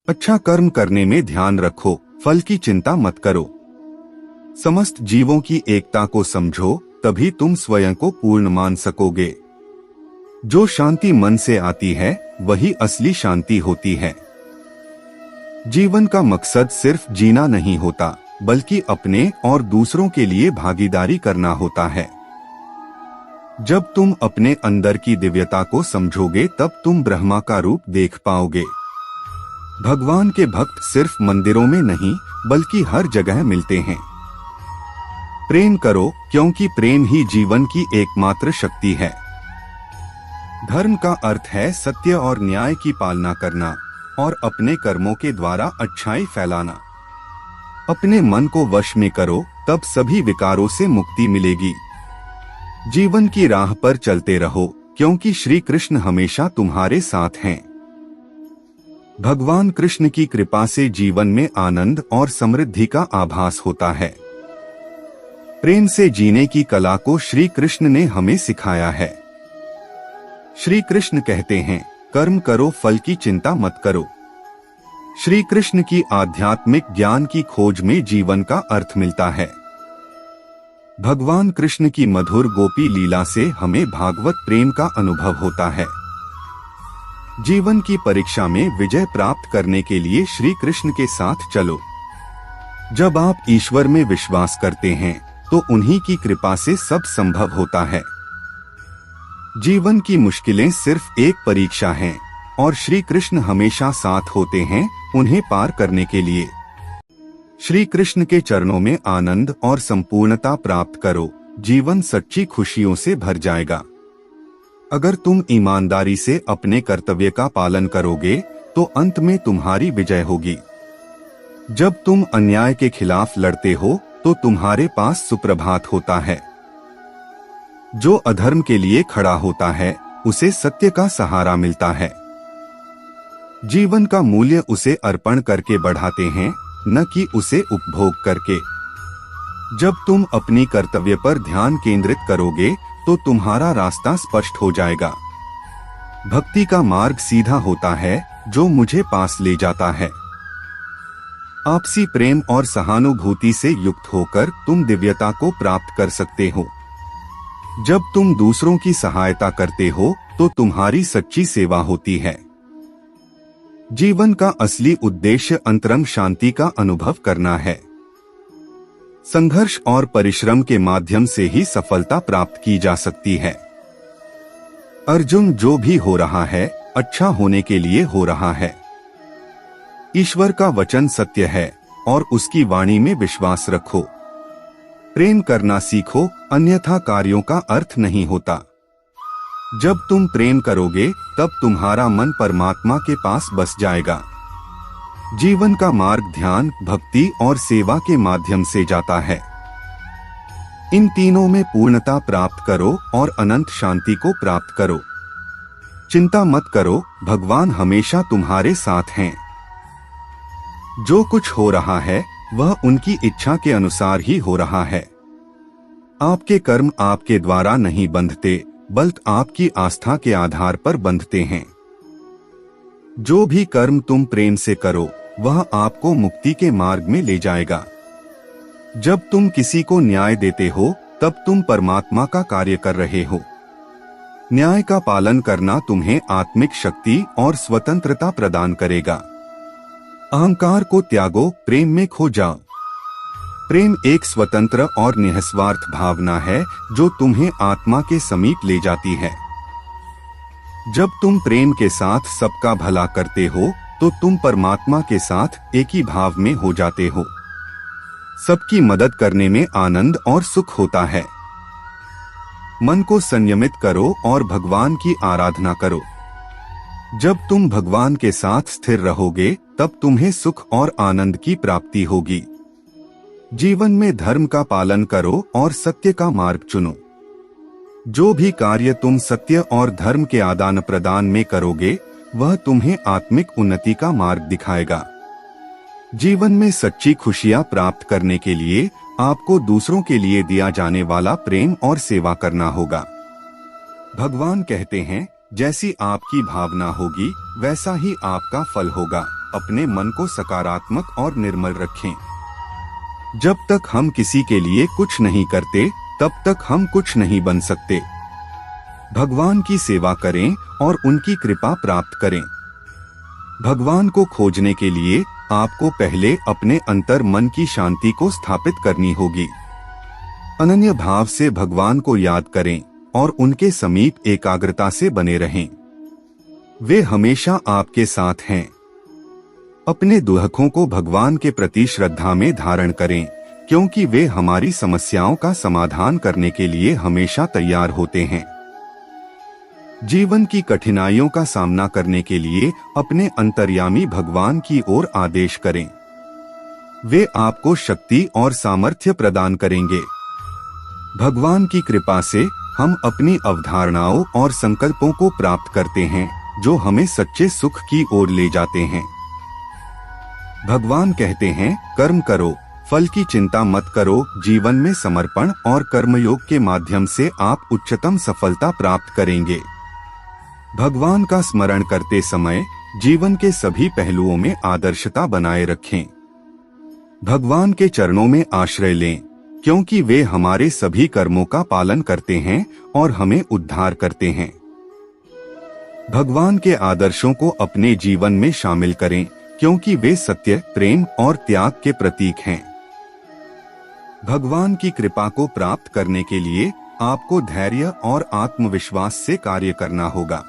अच्छा कर्म करने में ध्यान रखो, फल की चिंता मत करो। समस्त जीवों की एकता को समझो, तभी तुम स्वयं को पूर्ण मान सकोगे। जो शांति मन से आती है वही असली शांति होती है। जीवन का मकसद सिर्फ जीना नहीं होता, बल्कि अपने और दूसरों के लिए भागीदारी करना होता है। जब तुम अपने अंदर की दिव्यता को समझोगे तब तुम ब्रह्मा का रूप देख पाओगे। भगवान के भक्त सिर्फ मंदिरों में नहीं बल्कि हर जगह मिलते हैं। प्रेम करो, क्योंकि प्रेम ही जीवन की एकमात्र शक्ति है। धर्म का अर्थ है सत्य और न्याय की पालना करना और अपने कर्मों के द्वारा अच्छाई फैलाना। अपने मन को वश में करो, तब सभी विकारों से मुक्ति मिलेगी। जीवन की राह पर चलते रहो, क्योंकि श्री कृष्ण हमेशा तुम्हारे साथ हैं। भगवान कृष्ण की कृपा से जीवन में आनंद और समृद्धि का आभास होता है। प्रेम से जीने की कला को श्री कृष्ण ने हमें सिखाया है। श्री कृष्ण कहते हैं, कर्म करो, फल की चिंता मत करो। श्री कृष्ण की आध्यात्मिक ज्ञान की खोज में जीवन का अर्थ मिलता है। भगवान कृष्ण की मधुर गोपी लीला से हमें भागवत प्रेम का अनुभव होता है। जीवन की परीक्षा में विजय प्राप्त करने के लिए श्री कृष्ण के साथ चलो। जब आप ईश्वर में विश्वास करते हैं तो उन्हीं की कृपा से सब संभव होता है। जीवन की मुश्किलें सिर्फ एक परीक्षा हैं और श्री कृष्ण हमेशा साथ होते हैं उन्हें पार करने के लिए। श्री कृष्ण के चरणों में आनंद और संपूर्णता प्राप्त करो, जीवन सच्ची खुशियों से भर जाएगा। अगर तुम ईमानदारी से अपने कर्तव्य का पालन करोगे तो अंत में तुम्हारी विजय होगी। जब तुम अन्याय के खिलाफ लड़ते हो तो तुम्हारे पास सुप्रभात होता है। जो अधर्म के लिए खड़ा होता है उसे सत्य का सहारा मिलता है। जीवन का मूल्य उसे अर्पण करके बढ़ाते हैं, न कि उसे उपभोग करके। जब तुम अपनी कर्तव्य पर ध्यान केंद्रित करोगे तो तुम्हारा रास्ता स्पष्ट हो जाएगा। भक्ति का मार्ग सीधा होता है जो मुझे पास ले जाता है। आपसी प्रेम और सहानुभूति से युक्त होकर तुम दिव्यता को प्राप्त कर सकते हो। जब तुम दूसरों की सहायता करते हो तो तुम्हारी सच्ची सेवा होती है। जीवन का असली उद्देश्य अंतरंग शांति का अनुभव करना है। संघर्ष और परिश्रम के माध्यम से ही सफलता प्राप्त की जा सकती है। अर्जुन, जो भी हो रहा है अच्छा होने के लिए हो रहा है। ईश्वर का वचन सत्य है और उसकी वाणी में विश्वास रखो। प्रेम करना सीखो, अन्यथा कार्यों का अर्थ नहीं होता। जब तुम प्रेम करोगे तब तुम्हारा मन परमात्मा के पास बस जाएगा। जीवन का मार्ग ध्यान, भक्ति और सेवा के माध्यम से जाता है। इन तीनों में पूर्णता प्राप्त करो और अनंत शांति को प्राप्त करो। चिंता मत करो, भगवान हमेशा तुम्हारे साथ हैं। जो कुछ हो रहा है वह उनकी इच्छा के अनुसार ही हो रहा है। आपके कर्म आपके द्वारा नहीं बंधते, बल्कि आपकी आस्था के आधार पर बंधते हैं। जो भी कर्म तुम प्रेम से करो वह आपको मुक्ति के मार्ग में ले जाएगा। जब तुम किसी को न्याय देते हो तब तुम परमात्मा का कार्य कर रहे हो। न्याय का पालन करना तुम्हें आत्मिक शक्ति और स्वतंत्रता प्रदान करेगा। अहंकार को त्यागो, प्रेम में खो जाओ। प्रेम एक स्वतंत्र और निस्वार्थ भावना है जो तुम्हें आत्मा के समीप ले जाती है। जब तुम प्रेम के साथ सबका भला करते हो तो तुम परमात्मा के साथ एक ही भाव में हो जाते हो। सबकी मदद करने में आनंद और सुख होता है। मन को संयमित करो और भगवान की आराधना करो। जब तुम भगवान के साथ स्थिर रहोगे तब तुम्हें सुख और आनंद की प्राप्ति होगी। जीवन में धर्म का पालन करो और सत्य का मार्ग चुनो। जो भी कार्य तुम सत्य और धर्म के आदान प्रदान में करोगे वह तुम्हें आत्मिक उन्नति का मार्ग दिखाएगा। जीवन में सच्ची खुशियां प्राप्त करने के लिए आपको दूसरों के लिए दिया जाने वाला प्रेम और सेवा करना होगा। भगवान कहते हैं, जैसी आपकी भावना होगी वैसा ही आपका फल होगा। अपने मन को सकारात्मक और निर्मल रखें। जब तक हम किसी के लिए कुछ नहीं करते, तब तक हम कुछ नहीं बन सकते। भगवान की सेवा करें और उनकी कृपा प्राप्त करें। भगवान को खोजने के लिए आपको पहले अपने अंतर मन की शांति को स्थापित करनी होगी। अनन्य भाव से भगवान को याद करें और उनके समीप एकाग्रता से बने रहें। वे हमेशा आपके साथ हैं। अपने दुखों को भगवान के प्रति श्रद्धा में धारण करें, क्योंकि वे हमारी समस्याओं का समाधान करने के लिए हमेशा तैयार होते हैं। जीवन की कठिनाइयों का सामना करने के लिए अपने अंतर्यामी भगवान की ओर आदेश करें। वे आपको शक्ति और सामर्थ्य प्रदान करेंगे। भगवान की कृपा से हम अपनी अवधारणाओं और संकल्पों को प्राप्त करते हैं, जो हमें सच्चे सुख की ओर ले जाते हैं। भगवान कहते हैं, कर्म करो, फल की चिंता मत करो। जीवन में समर्पण और कर्मयोग के माध्यम से आप उच्चतम सफलता प्राप्त करेंगे। भगवान का स्मरण करते समय जीवन के सभी पहलुओं में आदर्शता बनाए रखें। भगवान के चरणों में आश्रय लें, क्योंकि वे हमारे सभी कर्मों का पालन करते हैं और हमें उद्धार करते हैं। भगवान के आदर्शों को अपने जीवन में शामिल करें, क्योंकि वे सत्य, प्रेम और त्याग के प्रतीक हैं। भगवान की कृपा को प्राप्त करने के लिए आपको धैर्य और आत्मविश्वास से कार्य करना होगा।